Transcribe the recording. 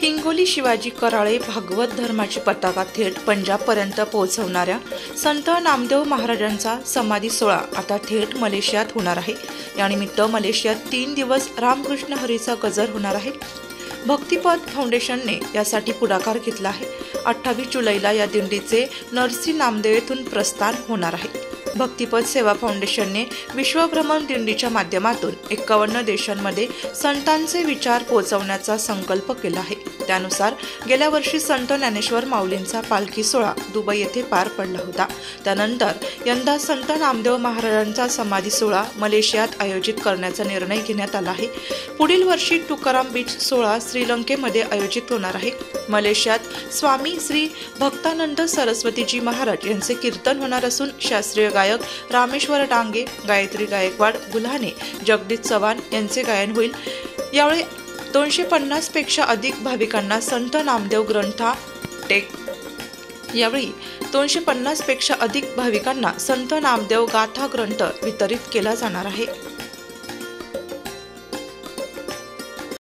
हिंगोली शिवाजी कराळे भागवत धर्माची पताका थेट पंजाबपर्यंत पोहोचवणाऱ्या संत नामदेव महाराजांचा समाधी सोहळा आता थेट मलेशियात होणार आहे। यानिमित्त मलेशियात 3 दिवस रामकृष्ण हरीचा गजर होणार आहे। भक्तिपथ फाउंडेशनने यासाठी पुढाकार घेतला आहे। 28 जुलैला या दिंडीचे नरसी नामदेव येथून प्रस्थान होणार आहे। भक्तिपथ सेवा फाउंडेशनने विश्वभ्रमण दिंडीच्या माध्यमातून 51 देशांमध्ये संतांचे विचार पोहोचवण्याचा संकल्प केला आहे। त्यानुसार गेल्या वर्षी संत ज्ञानेश्वर माऊलींचा पालखी सोहळा दुबई येथे पार पडला होता। त्यानंतर यंदा संत नामदेव महाराजांचा समाधी सोहळा मलेशियात आयोजित करण्याचा निर्णय घेण्यात आला आहे। पुढील वर्षी तुकाराम बीच सोहळा श्रीलंकेमध्ये आयोजित होणार आहे। मलेशियात स्वामी श्री भक्तानंद सरस्वतीजी महाराज यांचे कीर्तन होणार असून शास्त्रीय गायक रामेश्वर डांगे, गायत्री गायकवाड, गुल्हाने, जगदीश चव्हाण यांचे गायन होईल। यावेळी 250 पेक्षा अधिक भाविकांना संत नामदेव ग्रंथा यावेळी 250 पेक्षा अधिक भाविकांना संत नामदेव गाथा ग्रंथ वितरित केला जाणार आहे।